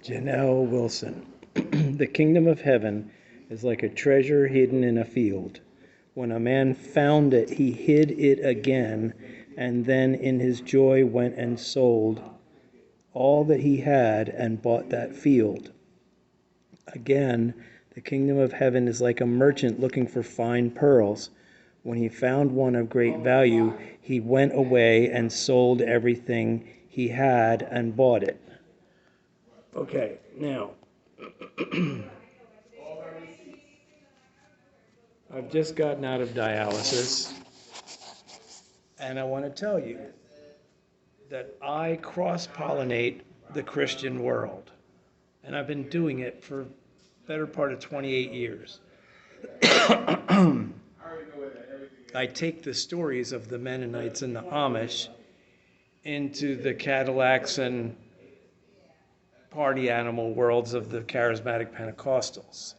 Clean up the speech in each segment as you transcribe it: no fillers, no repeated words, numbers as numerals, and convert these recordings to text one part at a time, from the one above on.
Jenell Wilson. The kingdom of heaven is like a treasure hidden in a field. When a man found it, he hid it again, and then in his joy went and sold all that he had and bought that field. Again, the kingdom of heaven is like a merchant looking for fine pearls. When he found one of great value, he went away and sold everything he had and bought it. Okay, now, I've just gotten out of dialysis, and I want to tell you that I cross-pollinate the Christian world, and I've been doing it for the better part of 28 years. I take the stories of the Mennonites and the Amish into the Cadillacs and party animal worlds of the charismatic Pentecostals.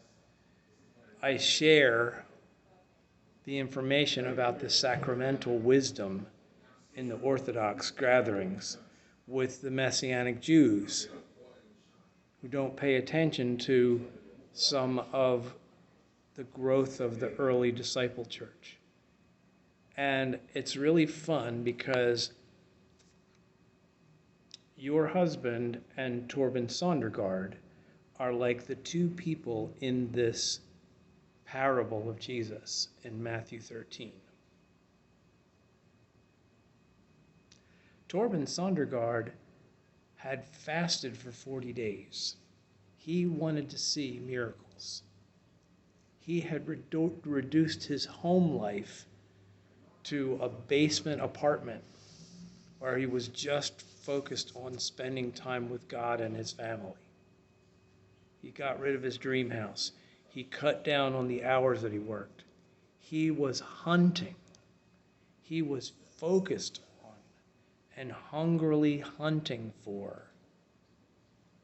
I share the information about the sacramental wisdom in the Orthodox gatherings with the Messianic Jews who don't pay attention to some of the growth of the early disciple church. And it's really fun because your husband and Torben Sondergaard are like the two people in this parable of Jesus in Matthew 13. Torben Sondergaard had fasted for 40 days. He wanted to see miracles. He had reduced his home life to a basement apartment where he was just focused on spending time with God and his family. He got rid of his dream house. He cut down on the hours that he worked. He was hunting. He was focused on and hungrily hunting for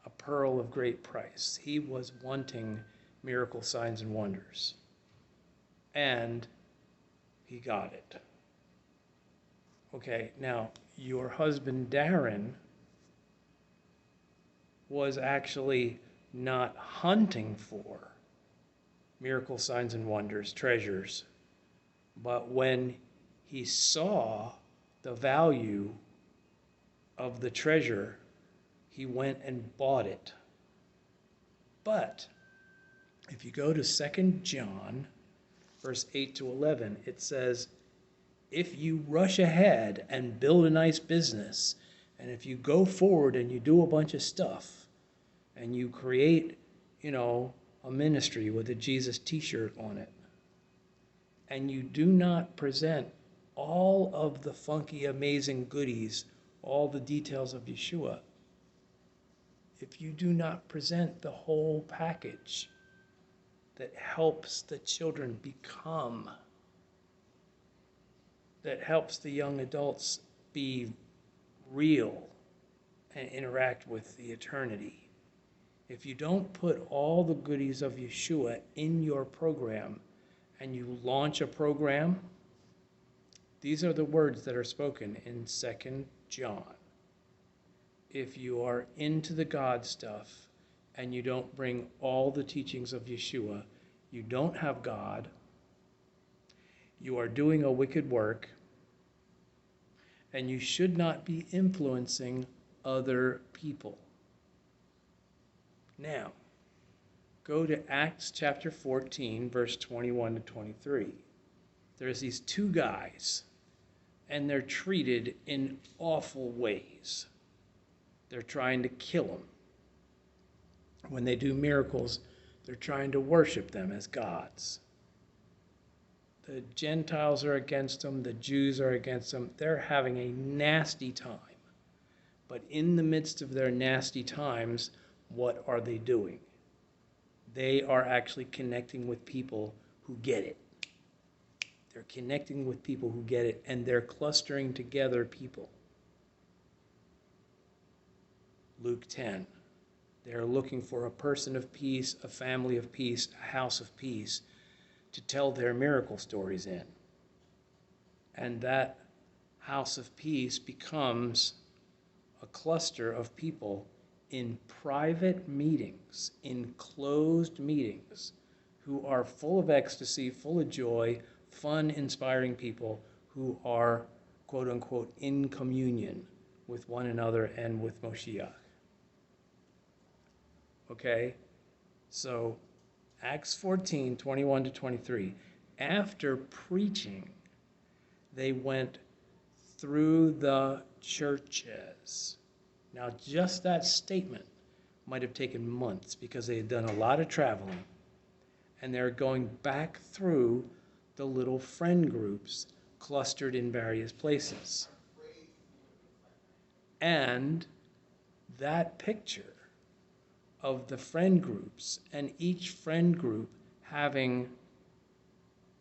a pearl of great price. He was wanting miracle signs and wonders. And he got it. Okay, now your husband Darren was actually not hunting for miracle signs and wonders, treasures, but when he saw the value of the treasure, he went and bought it. But if you go to 2 John, verse 8 to 11, it says, if you rush ahead and build a nice business, and if you go forward and you do a bunch of stuff, and you create, a ministry with a Jesus t-shirt on it, and you do not present all of the funky, amazing goodies, all the details of Yeshua, if you do not present the whole package that helps the children become, that helps the young adults be real and interact with the eternity, if you don't put all the goodies of Yeshua in your program and you launch a program, these are the words that are spoken in 2 John. If you are into the God stuff and you don't bring all the teachings of Yeshua, you don't have God, you are doing a wicked work, and you should not be influencing other people. Now, go to Acts chapter 14, verse 21 to 23. There's these two guys, and they're treated in awful ways. They're trying to kill them. When they do miracles, they're trying to worship them as gods. The Gentiles are against them. The Jews are against them. They're having a nasty time. But in the midst of their nasty times, what are they doing? They are actually connecting with people who get it. They're connecting with people who get it, and they're clustering together people. Luke 10. They're looking for a person of peace, a family of peace, a house of peace to tell their miracle stories in. And that house of peace becomes a cluster of people in private meetings, in closed meetings, who are full of ecstasy, full of joy, fun, inspiring people who are, quote unquote, in communion with one another and with Moshiach. Okay? So, Acts 14, 21 to 23. After preaching, they went through the churches. Now, just that statement might have taken months because they had done a lot of traveling. And they're going back through the little friend groups clustered in various places. And that picture of the friend groups and each friend group having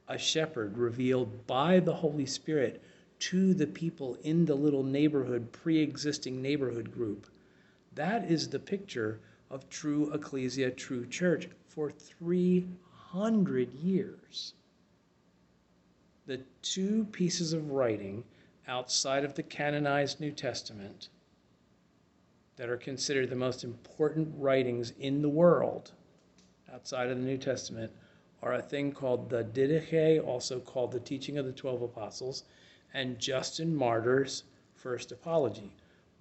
a shepherd revealed by the Holy Spirit to the people in the little neighborhood, pre-existing neighborhood group. That is the picture of true ecclesia, true church for 300 years. The two pieces of writing outside of the canonized New Testament that are considered the most important writings in the world outside of the New Testament are a thing called the Didache, also called the Teaching of the 12 Apostles, and Justin Martyr's First Apology.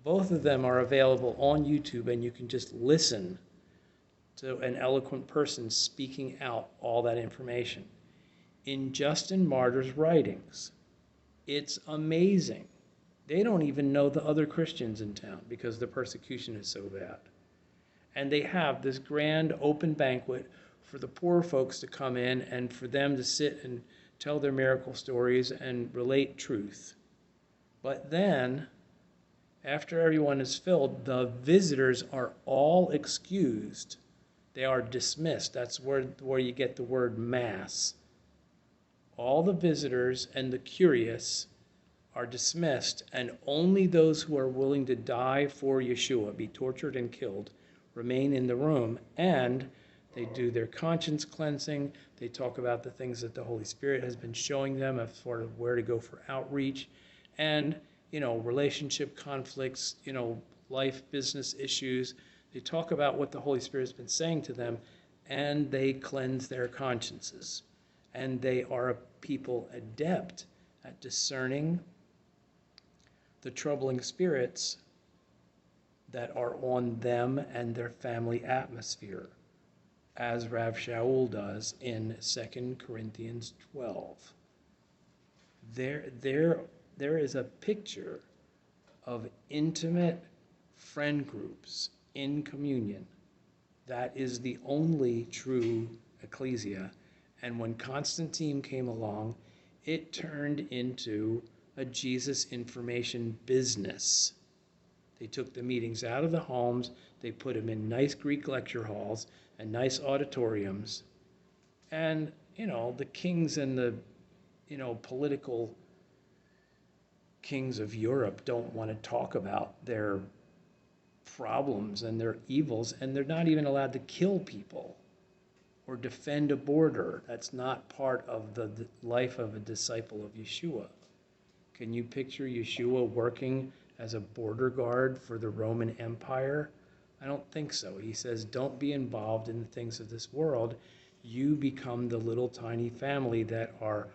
Both of them are available on YouTube, and you can just listen to an eloquent person speaking out all that information. In Justin Martyr's writings, it's amazing. They don't even know the other Christians in town because the persecution is so bad. And they have this grand open banquet for the poor folks to come in and for them to sit and tell their miracle stories and relate truth. But then, after everyone is filled, the visitors are all excused. They are dismissed. That's where you get the word mass. All the visitors and the curious are dismissed, and only those who are willing to die for Yeshua, be tortured and killed, remain in the room, and they do their conscience cleansing. They talk about the things that the Holy Spirit has been showing them of sort of where to go for outreach, and, relationship conflicts, life, business issues. They talk about what the Holy Spirit has been saying to them, and they cleanse their consciences. And they are a people adept at discerning the troubling spirits that are on them and their family atmosphere, as Rav Shaul does in 2 Corinthians 12. There is a picture of intimate friend groups in communion. That is the only true ecclesia. And when Constantine came along, it turned into a Jesus information business. They took the meetings out of the homes, they put them in nice Greek lecture halls and nice auditoriums. And, the kings and the, political kings of Europe don't want to talk about their problems and their evils, and they're not even allowed to kill people or defend a border. That's not part of the life of a disciple of Yeshua. Can you picture Yeshua working as a border guard for the Roman Empire? I don't think so. He says, don't be involved in the things of this world. You become the little tiny family that are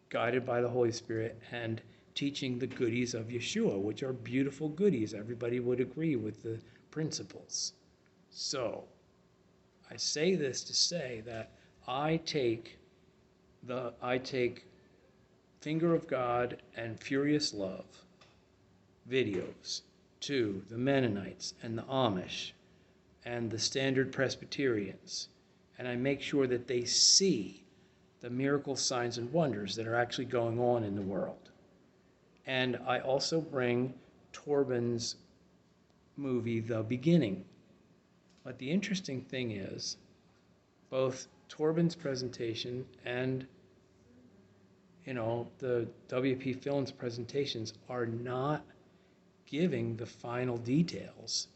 guided by the Holy Spirit and teaching the goodies of Yeshua, which are beautiful goodies. Everybody would agree with the principles. So, I say this to say that I take Finger of God and Furious Love videos to the Mennonites and the Amish and the Standard Presbyterians, and I make sure that they see the miracle signs and wonders that are actually going on in the world. And I also bring TORBEN's movie, The Beginning. But the interesting thing is, both TORBEN's presentation and, the WPfilms presentations are not giving the final details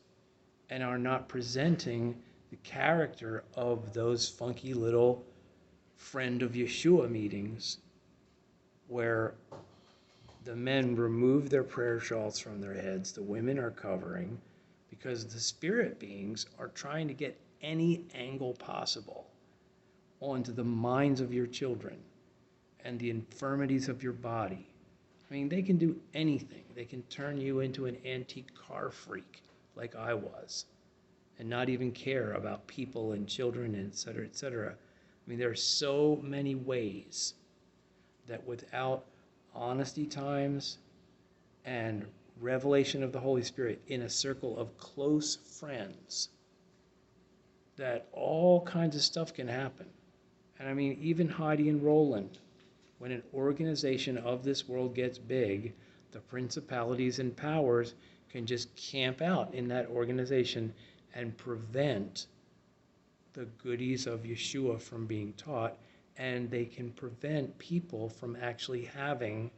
and are not presenting the character of those funky little friend of Yeshua meetings where the men remove their prayer shawls from their heads, the women are covering, because the spirit beings are trying to get any angle possible onto the minds of your children and the infirmities of your body. I mean, they can do anything. They can turn you into an antique car freak like I was and not even care about people and children, and et cetera, et cetera. I mean, there are so many ways that without honesty times and revelation of the Holy Spirit in a circle of close friends, that all kinds of stuff can happen. And I mean, even Heidi and Roland, when an organization of this world gets big, the principalities and powers can just camp out in that organization and prevent the goodies of Yeshua from being taught, and they can prevent people from actually having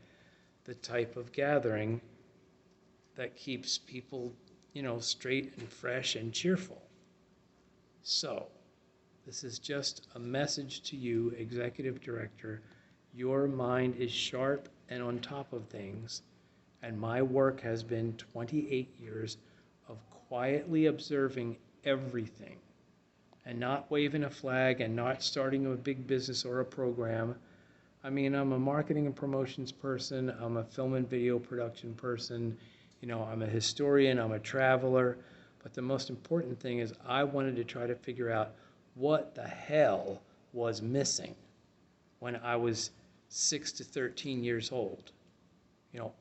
the type of gathering that keeps people, straight and fresh and cheerful. So, this is just a message to you, Executive Director. Your mind is sharp and on top of things, and my work has been 28 years of quietly observing everything and not waving a flag and not starting a big business or a program. I mean, I'm a marketing and promotions person. I'm a film and video production person. I'm a historian. I'm a traveler. But the most important thing is I wanted to try to figure out what the hell was missing when I was 6 to 13 years old.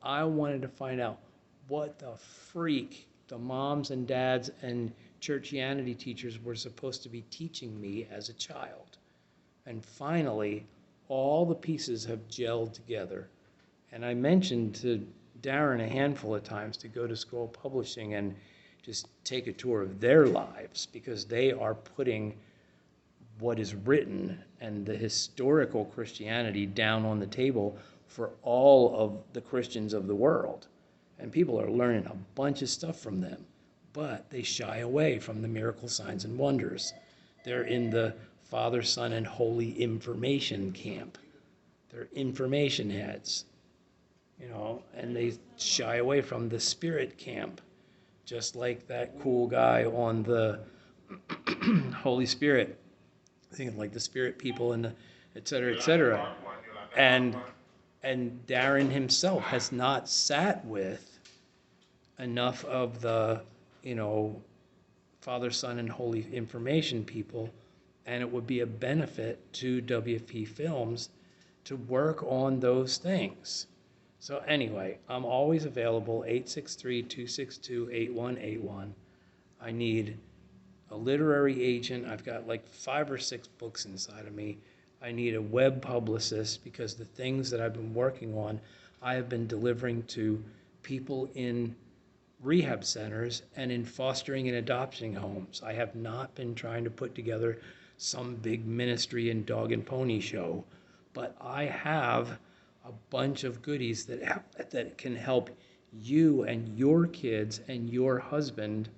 I wanted to find out what the freak the moms and dads and churchianity teachers were supposed to be teaching me as a child. And finally, all the pieces have gelled together. And I mentioned to Darren a handful of times to go to Scroll Publishing and just take a tour of their lives, because they are putting what is written and the historical Christianity down on the table for all of the Christians of the world. And people are learning a bunch of stuff from them, but they shy away from the miracle signs and wonders. They're in the Father, Son, and Holy Information camp. They're information heads, and they shy away from the Spirit camp, just like that cool guy on the Holy Spirit, thinking like the Spirit people and the et cetera, et cetera. And Darren himself has not sat with enough of the, Father, Son, and Holy Information people, and it would be a benefit to WPfilms to work on those things. So anyway, I'm always available, 863-262-8181. I need a literary agent. I've got like 5 or 6 books inside of me. I need a web publicist, because the things that I've been working on, I have been delivering to people in rehab centers and in fostering and adopting homes. I have not been trying to put together some big ministry and dog and pony show, but I have a bunch of goodies that can help you and your kids and your husband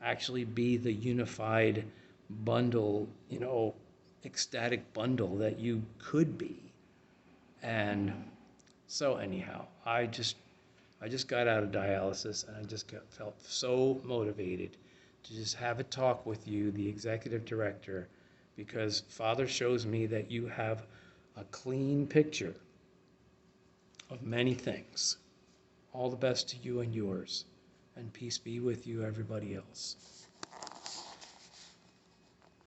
actually be the unified bundle, ecstatic bundle that you could be. And so anyhow, I just got out of dialysis, and I just felt so motivated to just have a talk with you, the Executive Director, because Father shows me that you have a clean picture of many things. All the best to you and yours, and peace be with you, everybody else.